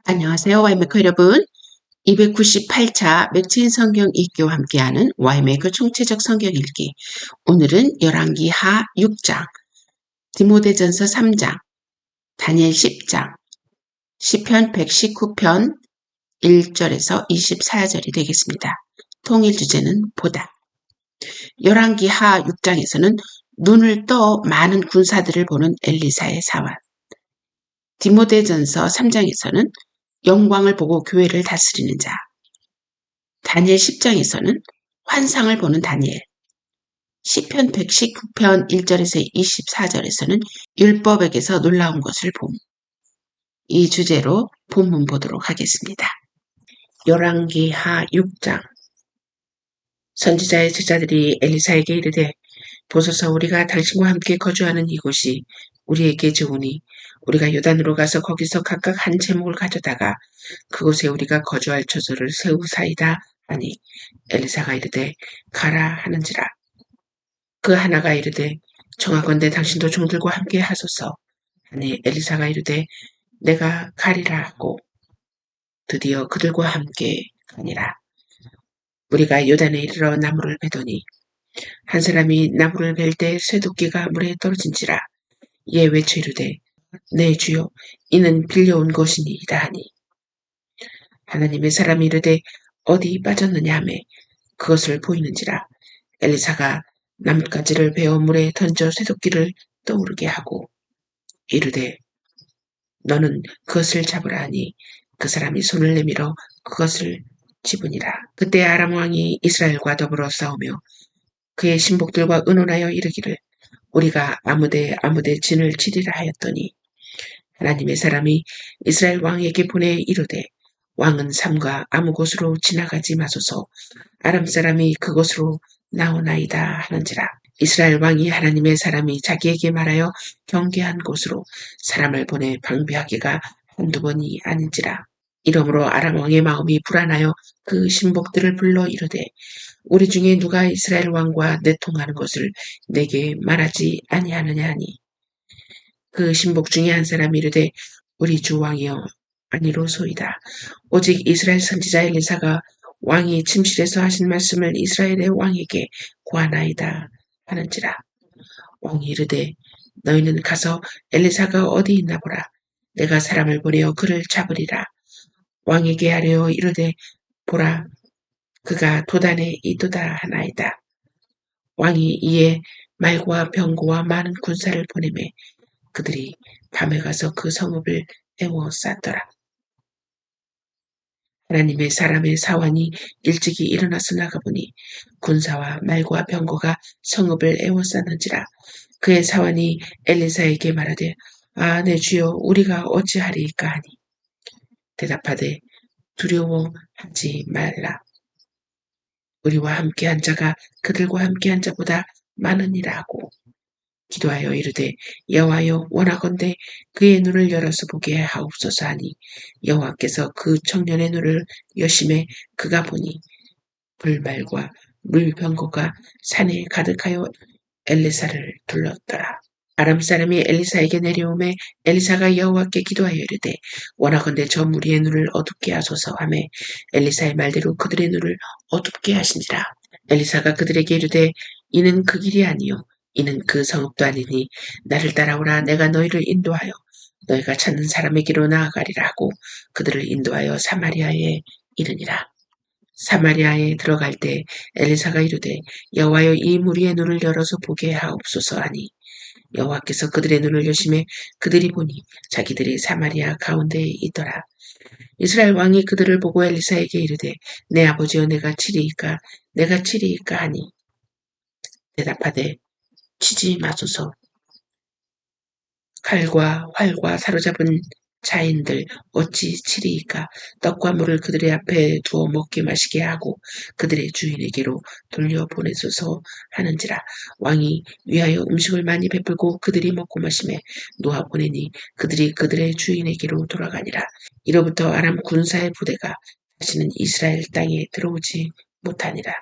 안녕하세요. 와이메커 여러분. 298차 맥주인 성경 읽기와 함께하는 와이메커 총체적 성경 읽기. 오늘은 열왕기하 6장, 디모데전서 3장, 다니엘 10장, 시편 119편 1절에서 24절이 되겠습니다. 통일 주제는 보다. 열왕기하 6장에서는 눈을 떠 많은 군사들을 보는 엘리사의 사환. 디모데전서 3장에서는 영광을 보고 교회를 다스리는 자. 다니엘 10장에서는 환상을 보는 다니엘, 시편 119편 1절에서 24절에서는 율법에게서 놀라운 것을 봄. 이 주제로 본문 보도록 하겠습니다. 열왕기하 6장. 선지자의 제자들이 엘리사에게 이르되, 보소서 우리가 당신과 함께 거주하는 이곳이 우리에게 좋으니 우리가 요단으로 가서 거기서 각각 한 제목을 가져다가 그곳에 우리가 거주할 처소를 세우사이다 하니, 엘리사가 이르되 가라 하는지라. 그 하나가 이르되 청하건대 당신도 종들과 함께 하소서 하니, 엘리사가 이르되 내가 가리라 하고 드디어 그들과 함께 가니라. 우리가 요단에 이르러 나무를 베더니 한 사람이 나무를 벨 때 쇠도끼가 물에 떨어진지라. 이에 외쳐 이르되 내 주여 이는 빌려온 것이니이다 하니, 하나님의 사람이 이르되 어디 빠졌느냐 하매 그것을 보이는지라. 엘리사가 나뭇가지를 베어 물에 던져 쇠도끼를 떠오르게 하고 이르되 너는 그것을 잡으라 하니, 그 사람이 손을 내밀어 그것을 집으니라. 그때 아람 왕이 이스라엘과 더불어 싸우며 그의 신복들과 의논하여 이르기를 우리가 아무데 진을 치리라 하였더니, 하나님의 사람이 이스라엘 왕에게 보내 이르되 왕은 삼가 아무 곳으로 지나가지 마소서, 아람 사람이 그곳으로 나오나이다 하는지라. 이스라엘 왕이 하나님의 사람이 자기에게 말하여 경계한 곳으로 사람을 보내 방비하기가 한두 번이 아닌지라. 이러므로 아람 왕의 마음이 불안하여 그 신복들을 불러 이르되 우리 중에 누가 이스라엘 왕과 내통하는 것을 내게 말하지 아니하느냐 하니, 그 신복 중에 한 사람이 이르되 우리 주 왕이여 아니로소이다. 오직 이스라엘 선지자 엘리사가 왕이 침실에서 하신 말씀을 이스라엘의 왕에게 고하나이다 하는지라. 왕이 이르되 너희는 가서 엘리사가 어디 있나 보라. 내가 사람을 보내어 그를 잡으리라. 왕에게 하려 이르되 보라 그가 도단에 있도다 하나이다. 왕이 이에 말과 병거와 많은 군사를 보내매 그들이 밤에 가서 그 성읍을 에워쌌더라. 하나님의 사람의 사환이 일찍이 일어나서 나가보니 군사와 말과 병거가 성읍을 에워쌌는지라. 그의 사환이 엘리사에게 말하되 아 내 주여 우리가 어찌하리이까 하니, 대답하되 두려워하지 말라. 우리와 함께한 자가 그들과 함께한 자보다 많으니라 하고 기도하여 이르되 여호와여 원하건대 그의 눈을 열어서 보게 하옵소서 하니, 여호와께서 그 청년의 눈을 여심해 그가 보니 불말과 물병거가 산에 가득하여 엘리사를 둘렀더라. 아람 사람이 엘리사에게 내려오매 엘리사가 여호와께 기도하여 이르되 원하건대 저 무리의 눈을 어둡게 하소서 하매 엘리사의 말대로 그들의 눈을 어둡게 하시니라. 엘리사가 그들에게 이르되 이는 그 길이 아니요 이는 그 성읍도 아니니 나를 따라오라. 내가 너희를 인도하여 너희가 찾는 사람에게로 나아가리라 하고 그들을 인도하여 사마리아에 이르니라. 사마리아에 들어갈 때 엘리사가 이르되 여호와여 이 무리의 눈을 열어서 보게 하옵소서 하니, 여호와께서 그들의 눈을 여심해 그들이 보니 자기들이 사마리아 가운데에 있더라. 이스라엘 왕이 그들을 보고 엘리사에게 이르되 내 아버지여 내가 치리이까 하니, 대답하되 치지 마소서. 칼과 활과 사로잡은 자인들 어찌 치리이까. 떡과 물을 그들의 앞에 두어 먹게 마시게 하고 그들의 주인에게로 돌려보내소서 하는지라. 왕이 위하여 음식을 많이 베풀고 그들이 먹고 마심에 놓아 보내니 그들이 그들의 주인에게로 돌아가니라. 이로부터 아람 군사의 부대가 다시는 이스라엘 땅에 들어오지 못하니라.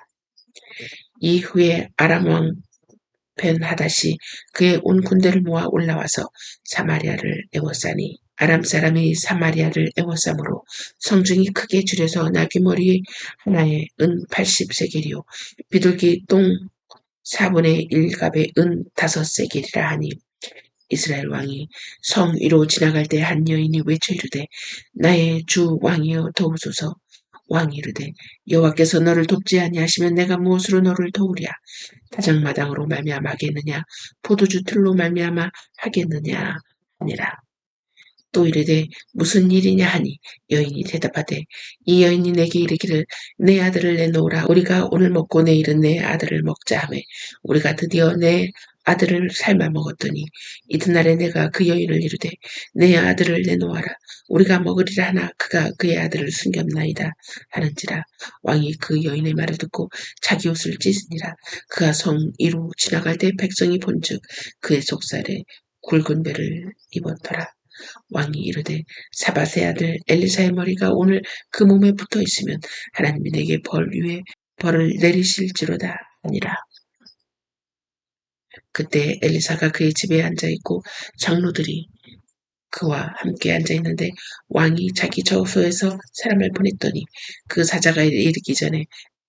이후에 아람 왕 벤하닷이 그의 온 군대를 모아 올라와서 사마리아를 에워싸니 아람 사람이 사마리아를 애워싸므로 성중이 크게 줄여서 나귀머리 하나에 은 80세겔이요 비둘기 똥 4분의 1갑에 은 5세겔이라 하니 이스라엘 왕이 성 위로 지나갈 때 한 여인이 외쳐 이르되 나의 주 왕이여 도우소서. 왕이 이르되 여호와께서 너를 돕지 아니하시면 내가 무엇으로 너를 도우랴. 다장마당으로 말미암아 하겠느냐 포도주 틀로 말미암아 하겠느냐 하니라. 또 이르되 무슨 일이냐 하니 여인이 대답하되 이 여인이 내게 이르기를 내 아들을 내놓으라. 우리가 오늘 먹고 내일은 내 아들을 먹자 하매 우리가 드디어 내 아들을 삶아 먹었더니 이튿날에 내가 그 여인을 이르되 내 아들을 내놓아라. 우리가 먹으리라 하나 그가 그의 아들을 숨겼나이다 하는지라. 왕이 그 여인의 말을 듣고 자기 옷을 찢으니라. 그가 성 위로 지나갈 때 백성이 본즉 그의 속살에 굵은 배를 입었더라. 왕이 이르되 사밧의 아들 엘리사의 머리가 오늘 그 몸에 붙어 있으면 하나님이 내게 벌 위에 벌을 내리실지로다 하니라. 그때 엘리사가 그의 집에 앉아있고 장로들이 그와 함께 앉아있는데 왕이 자기 저소에서 사람을 보냈더니 그 사자가 이르기 전에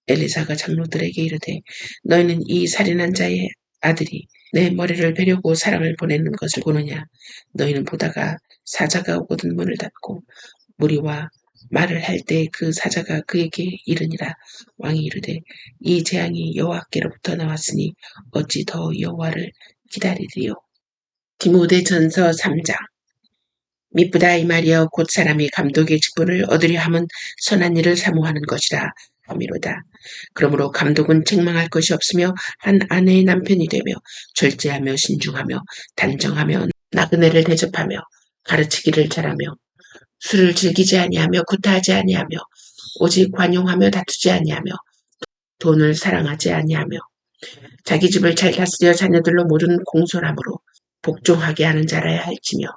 엘리사가 장로들에게 이르되 너희는 이 살인한 자의 아들이 내 머리를 베려고 사람을 보내는 것을 보느냐. 너희는 보다가 사자가 오거든 문을 닫고 무리와 말을 할 때 그 사자가 그에게 이르니라. 왕이 이르되 이 재앙이 여호와께로부터 나왔으니 어찌 더 여호와를 기다리리요. 디모데전서 3장. 미쁘다 이 말이여 곧 사람이 감독의 직분을 얻으려 함은 선한 일을 사모하는 것이라 함이로다. 그러므로 감독은 책망할 것이 없으며 한 아내의 남편이 되며 절제하며 신중하며 단정하며 나그네를 대접하며 가르치기를 잘하며 술을 즐기지 아니하며 구타하지 아니하며 오직 관용하며 다투지 아니하며 돈을 사랑하지 아니하며 자기 집을 잘 다스려 자녀들로 모든 공손함으로 복종하게 하는 자라야 할지며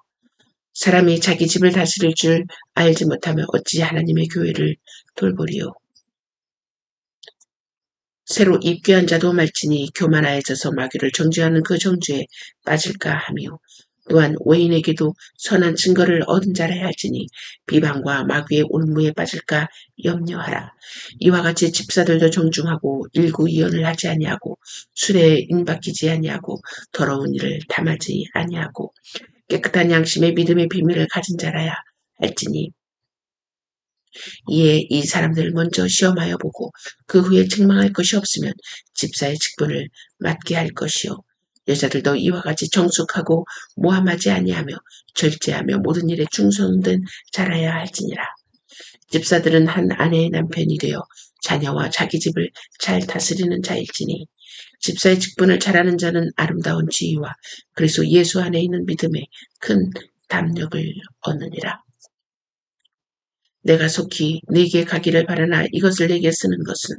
사람이 자기 집을 다스릴 줄 알지 못하며 어찌 하나님의 교회를 돌보리요. 새로 입교한 자도 말지니 교만하여져서 마귀를 정죄하는 그 정죄에 빠질까 하며 또한 외인에게도 선한 증거를 얻은 자라야 할지니 비방과 마귀의 올무에 빠질까 염려하라. 이와 같이 집사들도 정중하고 일구이연을 하지 아니하고 술에 인박히지 아니하고 더러운 일을 담하지 아니하고 깨끗한 양심의 믿음의 비밀을 가진 자라야 할지니 이에 이 사람들을 먼저 시험하여 보고 그 후에 책망할 것이 없으면 집사의 직분을 맡게 할 것이요. 여자들도 이와 같이 정숙하고 모함하지 아니하며 절제하며 모든 일에 충성된 자라야 할지니라. 집사들은 한 아내의 남편이 되어 자녀와 자기 집을 잘 다스리는 자일지니 집사의 직분을 잘하는 자는 아름다운 지위와 그리스도 예수 안에 있는 믿음에 큰 담력을 얻느니라. 내가 속히 네게 가기를 바라나 이것을 네게 쓰는 것은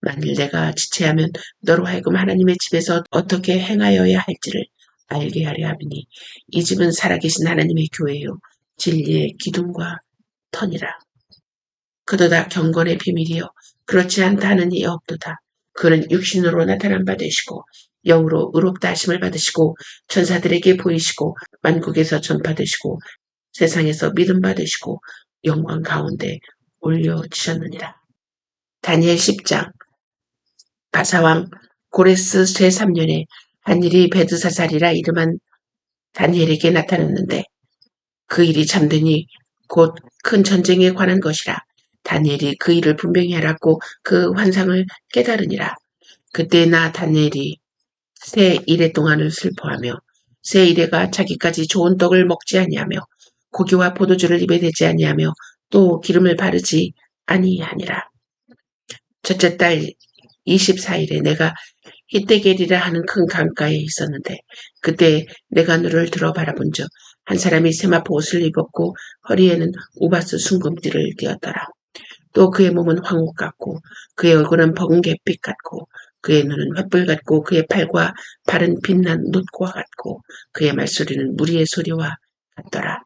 만일 내가 지체하면 너로 하여금 하나님의 집에서 어떻게 행하여야 할지를 알게 하려 함이니 이 집은 살아계신 하나님의 교회요 진리의 기둥과 터니라. 그도다 경건의 비밀이요 그렇지 않다 하는 이 없도다. 그는 육신으로 나타난 바 되시고 영으로 의롭다 하심을 받으시고 천사들에게 보이시고 만국에서 전파되시고 세상에서 믿음 받으시고 영광 가운데 올려지셨느니라. 다니엘 10장. 바사왕 고레스 제3년에 한 일이 베드사살이라 이름한 다니엘에게 나타났는데 그 일이 참되니 곧 큰 전쟁에 관한 것이라. 다니엘이 그 일을 분명히 알았고 그 환상을 깨달으니라. 그때 나 다니엘이 새 이래 동안을 슬퍼하며 새 이래가 자기까지 좋은 떡을 먹지 아니하며 고기와 포도주를 입에 대지 아니하며 또 기름을 바르지 아니하니라. 첫째 달 24일에 내가 히데겔이라 하는 큰 강가에 있었는데 그때 내가 눈을 들어 바라본즉 한 사람이 세마포 옷을 입었고 허리에는 우바스 순금띠를 띠었더라. 또 그의 몸은 황옥 같고 그의 얼굴은 번갯빛 같고 그의 눈은 횃불 같고 그의 팔과 발은 빛난 놋과 같고 그의 말소리는 무리의 소리와 같더라.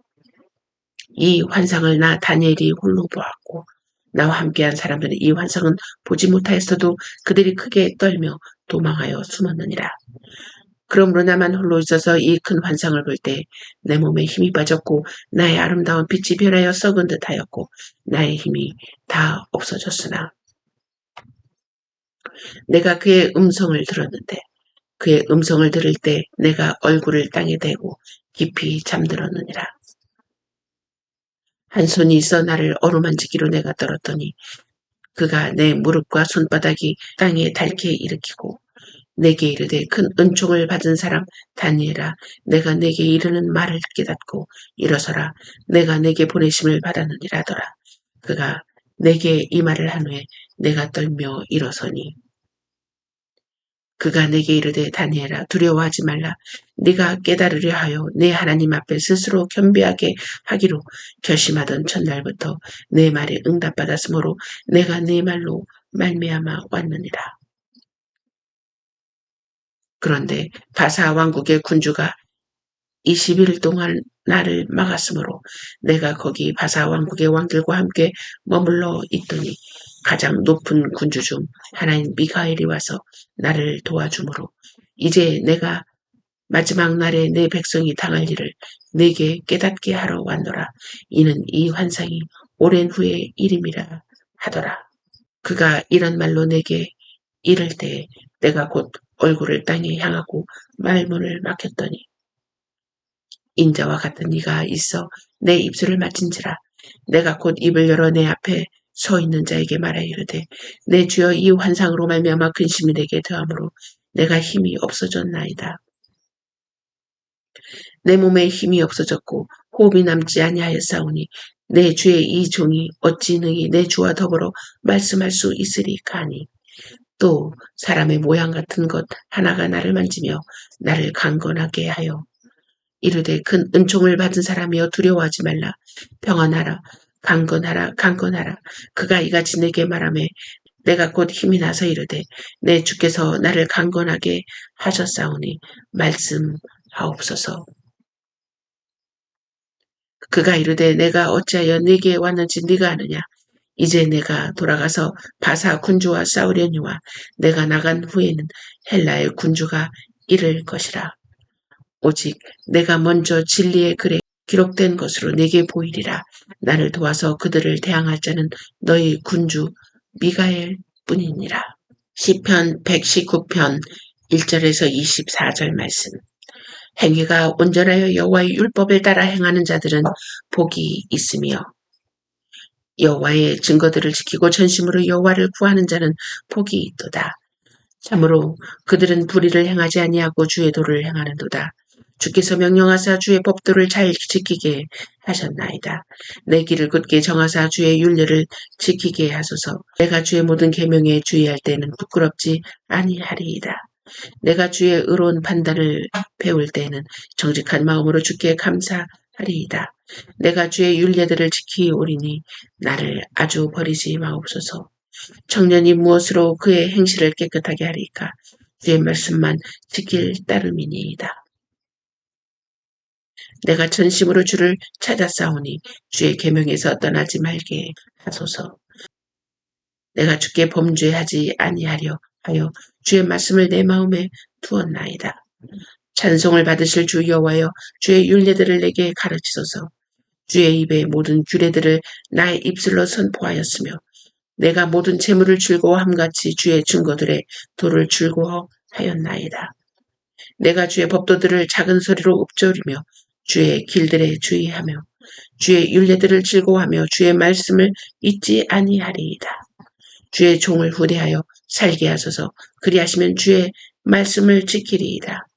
이 환상을 나 다니엘이 홀로 보았고 나와 함께한 사람들은 이 환상은 보지 못하였어도 그들이 크게 떨며 도망하여 숨었느니라. 그러므로 나만 홀로 있어서 이 큰 환상을 볼 때 내 몸에 힘이 빠졌고 나의 아름다운 빛이 변하여 썩은 듯하였고 나의 힘이 다 없어졌으나 내가 그의 음성을 들었는데 그의 음성을 들을 때 내가 얼굴을 땅에 대고 깊이 잠들었느니라. 한 손이 있어 나를 어루만지기로 내가 떨었더니 그가 내 무릎과 손바닥이 땅에 닳게 일으키고 내게 이르되 큰 은총을 받은 사람 다니엘아 내가 내게 이르는 말을 깨닫고 일어서라 내가 내게 보내심을 받았느니라 하더라. 그가 내게 이 말을 한 후에 내가 떨며 일어서니 그가 내게 이르되 다니엘아 두려워하지 말라 네가 깨달으려 하여 내 하나님 앞에 스스로 겸비하게 하기로 결심하던 첫날부터 내 말에 응답받았으므로 내가 네 말로 말미암아 왔느니라. 그런데 바사 왕국의 군주가 20일 동안 나를 막았으므로 내가 거기 바사 왕국의 왕들과 함께 머물러 있더니 가장 높은 군주 중 하나인 미가엘이 와서 나를 도와주므로 이제 내가 마지막 날에 내 백성이 당할 일을 내게 깨닫게 하러 왔노라. 이는 이 환상이 오랜 후의 일임이라 하더라. 그가 이런 말로 내게 이를 때에 내가 곧 얼굴을 땅에 향하고 말문을 막혔더니 인자와 같은 이가 있어 내 입술을 막힌지라. 내가 곧 입을 열어 내 앞에 서 있는 자에게 말하여 이르되 내 주여 이 환상으로 말미암아 근심이 내게 더하므로 내가 힘이 없어졌나이다. 내 몸에 힘이 없어졌고 호흡이 남지 아니하였사오니 내 주의 이 종이 어찌 능히 내 주와 더불어 말씀할 수 있으리까 하니 또 사람의 모양 같은 것 하나가 나를 만지며 나를 강건하게 하여 이르되 큰 은총을 받은 사람이여 두려워하지 말라 평안하라 강건하라 강건하라 그가 이같이 내게 말하매 내가 곧 힘이 나서 이르되 내 주께서 나를 강건하게 하셨사오니 말씀하옵소서. 그가 이르되 내가 어찌하여 네게 왔는지 네가 아느냐 이제 내가 돌아가서 바사 군주와 싸우려니와 내가 나간 후에는 헬라의 군주가 이를 것이라. 오직 내가 먼저 진리의 글에 기록된 것으로 내게 보이리라. 나를 도와서 그들을 대항할 자는 너희 군주 미가엘 뿐이니라. 시편 119편 1절에서 24절 말씀. 행위가 온전하여 여호와의 율법을 따라 행하는 자들은 복이 있으며 여호와의 증거들을 지키고 전심으로 여호와를 구하는 자는 복이 있도다. 참으로 그들은 불의를 행하지 아니하고 주의 도를 행하는도다. 주께서 명령하사 주의 법도를 잘 지키게 하셨나이다. 내 길을 굳게 정하사 주의 율례를 지키게 하소서. 내가 주의 모든 계명에 주의할 때는 부끄럽지 아니하리이다. 내가 주의 의로운 판단을 배울 때에는 정직한 마음으로 주께 감사하리이다. 내가 주의 율례들을 지키오리니 나를 아주 버리지 마옵소서. 청년이 무엇으로 그의 행실을 깨끗하게 하리까? 주의 말씀만 지킬 따름이니이다. 내가 전심으로 주를 찾아싸우니 주의 계명에서 떠나지 말게 하소서. 내가 주께 범죄하지 아니하려 하여 주의 말씀을 내 마음에 두었나이다. 찬송을 받으실 주 여호와여 주의 율례들을 내게 가르치소서. 주의 입의 모든 규례들을 나의 입술로 선포하였으며 내가 모든 재물을 즐거워함같이 주의 증거들의 도를 즐거워하였나이다. 내가 주의 법도들을 작은 소리로 읊조리며 주의 길들에 주의하며 주의 율례들을 즐거워하며 주의 말씀을 잊지 아니하리이다. 주의 종을 후대하여 살게 하소서. 그리하시면 주의 말씀을 지키리이다.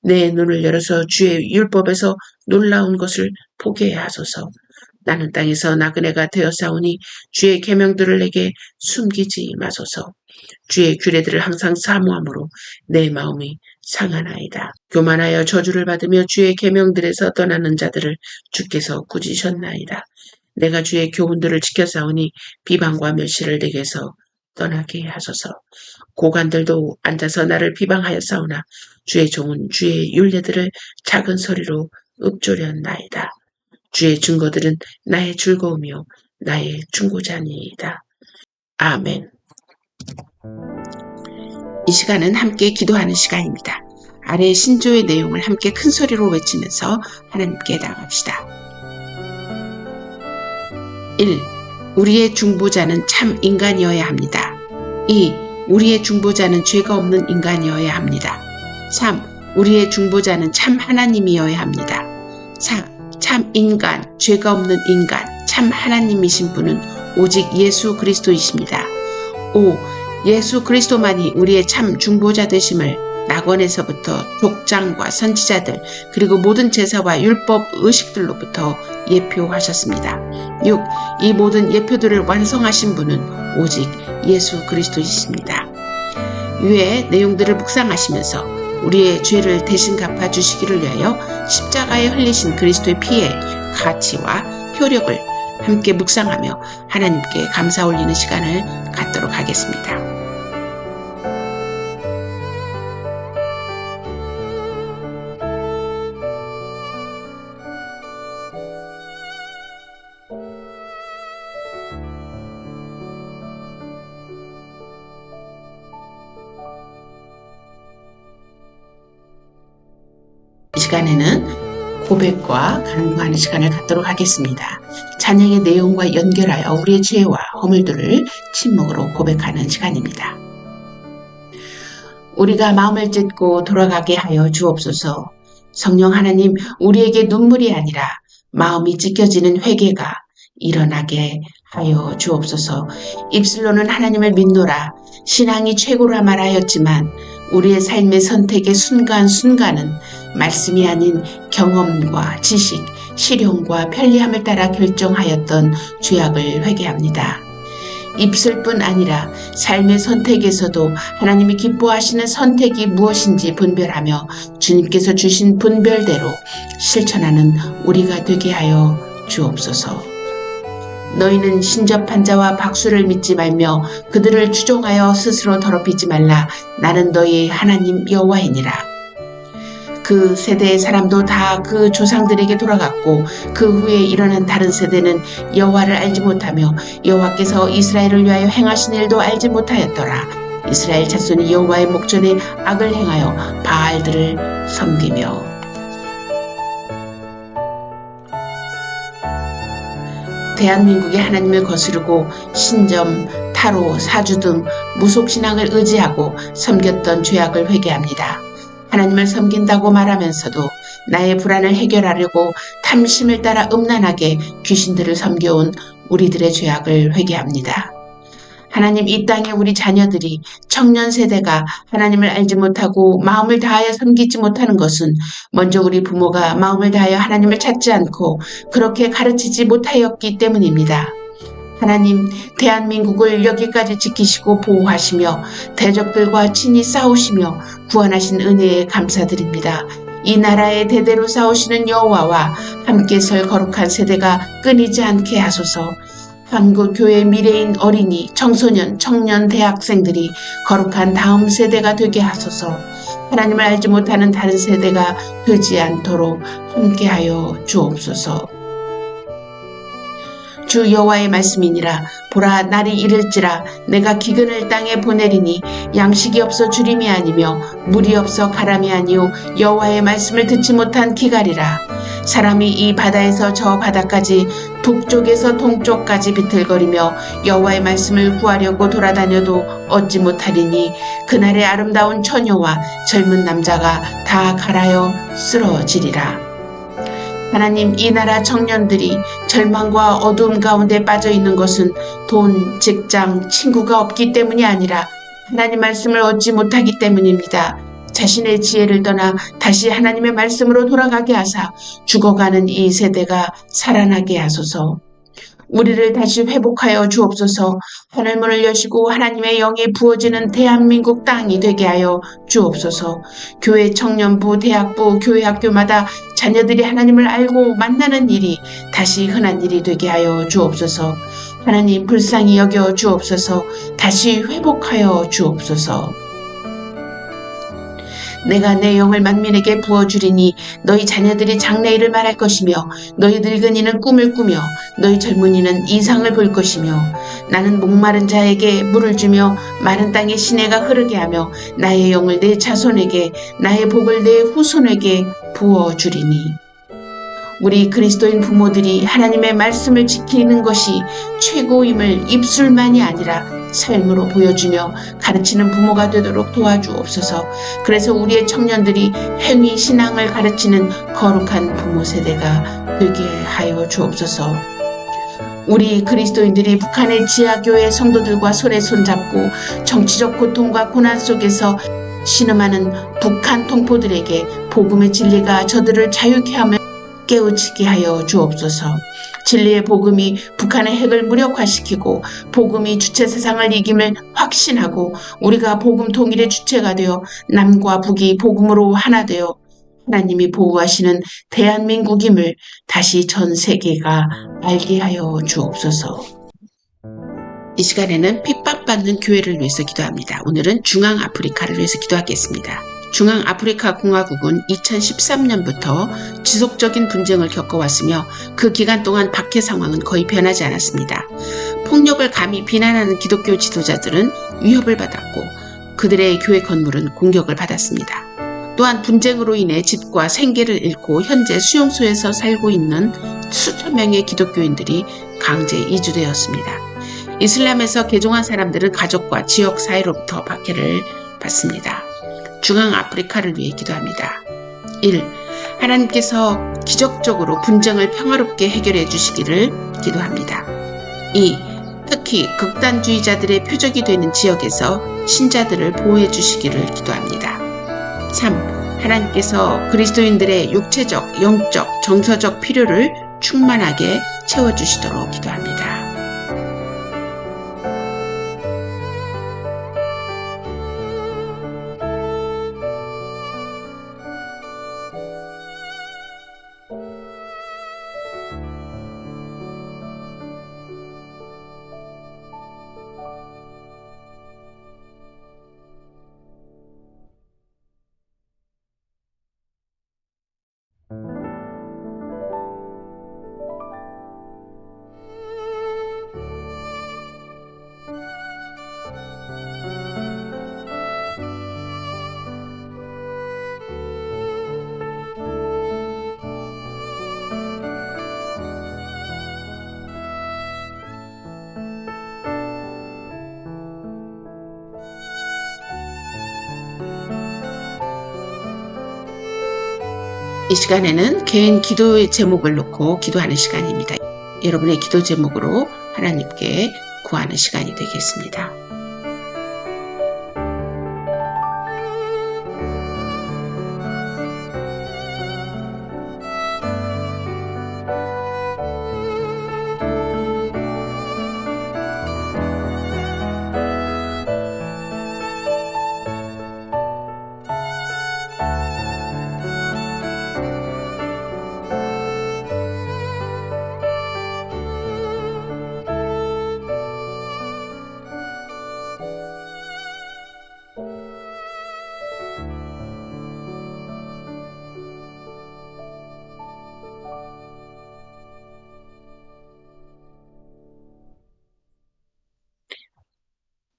내 눈을 열어서 주의 율법에서 놀라운 것을 보게 하소서. 나는 땅에서 나그네가 되었사오니 주의 계명들을 내게 숨기지 마소서. 주의 규례들을 항상 사모함으로 내 마음이 상하나이다. 교만하여 저주를 받으며 주의 계명들에서 떠나는 자들을 주께서 꾸짖으셨나이다. 내가 주의 교훈들을 지켜싸우니 비방과 멸시를 내게서 떠나게 하소서. 고관들도 앉아서 나를 비방하였사오나 주의 종은 주의 율례들을 작은 소리로 읊조렸나이다. 주의 증거들은 나의 즐거움이요 나의 중고자니이다. 아멘. 이 시간은 함께 기도하는 시간입니다. 아래 신조의 내용을 함께 큰 소리로 외치면서 하나님께 나갑시다. 1. 우리의 중보자는 참 인간이어야 합니다. 2. 우리의 중보자는 죄가 없는 인간이어야 합니다. 3. 우리의 중보자는 참 하나님이어야 합니다. 4. 참 인간, 죄가 없는 인간, 참 하나님이신 분은 오직 예수 그리스도이십니다. 5. 예수 그리스도만이 우리의 참 중보자 되심을 낙원에서부터 족장과 선지자들 그리고 모든 제사와 율법 의식들로부터 예표하셨습니다. 6. 이 모든 예표들을 완성하신 분은 오직 예수 그리스도이십니다. 위의 내용들을 묵상하시면서 우리의 죄를 대신 갚아주시기를 위하여 십자가에 흘리신 그리스도의 피의 가치와 효력을 함께 묵상하며 하나님께 감사 올리는 시간을 갖도록 하겠습니다. 이 시간에는 고백과 간구하는 시간을 갖도록 하겠습니다. 찬양의 내용과 연결하여 우리의 죄와 허물들을 침묵으로 고백하는 시간입니다. 우리가 마음을 찢고 돌아가게 하여 주옵소서. 성령 하나님, 우리에게 눈물이 아니라 마음이 찢겨지는 회개가 일어나게 하여 주옵소서. 입술로는 하나님을 믿노라 신앙이 최고라 말하였지만 우리의 삶의 선택의 순간순간은 말씀이 아닌 경험과 지식, 실용과 편리함을 따라 결정하였던 죄악을 회개합니다. 입술뿐 아니라 삶의 선택에서도 하나님이 기뻐하시는 선택이 무엇인지 분별하며 주님께서 주신 분별대로 실천하는 우리가 되게 하여 주옵소서. 너희는 신접한 자와 박수를 믿지 말며 그들을 추종하여 스스로 더럽히지 말라. 나는 너희의 하나님 여호와이니라. 그 세대의 사람도 다 그 조상들에게 돌아갔고 그 후에 일어난 다른 세대는 여호와를 알지 못하며 여호와께서 이스라엘을 위하여 행하신 일도 알지 못하였더라. 이스라엘 자손이 여호와의 목전에 악을 행하여 바알들을 섬기며 대한민국의 하나님을 거스르고 신점, 타로, 사주 등 무속신앙을 의지하고 섬겼던 죄악을 회개합니다. 하나님을 섬긴다고 말하면서도 나의 불안을 해결하려고 탐심을 따라 음란하게 귀신들을 섬겨온 우리들의 죄악을 회개합니다. 하나님, 이 땅에 우리 자녀들이 청년 세대가 하나님을 알지 못하고 마음을 다하여 섬기지 못하는 것은 먼저 우리 부모가 마음을 다하여 하나님을 찾지 않고 그렇게 가르치지 못하였기 때문입니다. 하나님, 대한민국을 여기까지 지키시고 보호하시며 대적들과 친히 싸우시며 구원하신 은혜에 감사드립니다. 이 나라에 대대로 싸우시는 여호와와 함께 설 거룩한 세대가 끊이지 않게 하소서. 한국교회 미래인 어린이, 청소년, 청년, 대학생들이 거룩한 다음 세대가 되게 하소서. 하나님을 알지 못하는 다른 세대가 되지 않도록 함께하여 주옵소서. 주 여호와의 말씀이니라. 보라, 날이 이를지라 내가 기근을 땅에 보내리니 양식이 없어 주림이 아니며 물이 없어 가람이 아니요 여호와의 말씀을 듣지 못한 기갈이라. 사람이 이 바다에서 저 바다까지 북쪽에서 동쪽까지 비틀거리며 여호와의 말씀을 구하려고 돌아다녀도 얻지 못하리니 그날의 아름다운 처녀와 젊은 남자가 다 갈아여 쓰러지리라. 하나님, 이 나라 청년들이 절망과 어두움 가운데 빠져 있는 것은 돈, 직장, 친구가 없기 때문이 아니라 하나님 말씀을 얻지 못하기 때문입니다. 자신의 지혜를 떠나 다시 하나님의 말씀으로 돌아가게 하사 죽어가는 이 세대가 살아나게 하소서. 우리를 다시 회복하여 주옵소서. 하늘문을 여시고 하나님의 영이 부어지는 대한민국 땅이 되게 하여 주옵소서. 교회 청년부, 대학부, 교회 학교마다 자녀들이 하나님을 알고 만나는 일이 다시 흔한 일이 되게 하여 주옵소서. 하나님, 불쌍히 여겨 주옵소서. 다시 회복하여 주옵소서. 내가 내 영을 만민에게 부어주리니 너희 자녀들이 장래일을 말할 것이며 너희 늙은이는 꿈을 꾸며 너희 젊은이는 이상을 볼 것이며 나는 목마른 자에게 물을 주며 마른 땅에 시내가 흐르게 하며 나의 영을 내 자손에게 나의 복을 내 후손에게 부어주리니. 우리 그리스도인 부모들이 하나님의 말씀을 지키는 것이 최고임을 입술만이 아니라 삶으로 보여주며 가르치는 부모가 되도록 도와주옵소서. 그래서 우리의 청년들이 행위 신앙을 가르치는 거룩한 부모 세대가 되게 하여 주옵소서. 우리 그리스도인들이 북한의 지하교회 성도들과 손에 손잡고 정치적 고통과 고난 속에서 신음하는 북한 동포들에게 복음의 진리가 저들을 자유케 하며 깨우치게 하여 주옵소서. 진리의 복음이 북한의 핵을 무력화시키고 복음이 주체 세상을 이김을 확신하고 우리가 복음 통일의 주체가 되어 남과 북이 복음으로 하나 되어 하나님이 보호하시는 대한민국임을 다시 전 세계가 알게 하여 주옵소서. 이 시간에는 핍박받는 교회를 위해서 기도합니다. 오늘은 중앙아프리카를 위해서 기도하겠습니다. 중앙아프리카 공화국은 2013년부터 지속적인 분쟁을 겪어왔으며 그 기간 동안 박해 상황은 거의 변하지 않았습니다. 폭력을 감히 비난하는 기독교 지도자들은 위협을 받았고 그들의 교회 건물은 공격을 받았습니다. 또한 분쟁으로 인해 집과 생계를 잃고 현재 수용소에서 살고 있는 수천 명의 기독교인들이 강제 이주되었습니다. 이슬람에서 개종한 사람들은 가족과 지역 사회로부터 박해를 받습니다. 중앙아프리카를 위해 기도합니다. 1. 하나님께서 기적적으로 분쟁을 평화롭게 해결해 주시기를 기도합니다. 2. 특히 극단주의자들의 표적이 되는 지역에서 신자들을 보호해 주시기를 기도합니다. 3. 하나님께서 그리스도인들의 육체적, 영적, 정서적 필요를 충만하게 채워주시도록 기도합니다. 이 시간에는 개인 기도의 제목을 놓고 기도하는 시간입니다. 여러분의 기도 제목으로 하나님께 구하는 시간이 되겠습니다.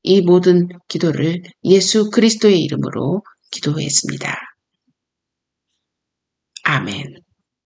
이 모든 기도를 예수 그리스도의 이름으로 기도했습니다. 아멘.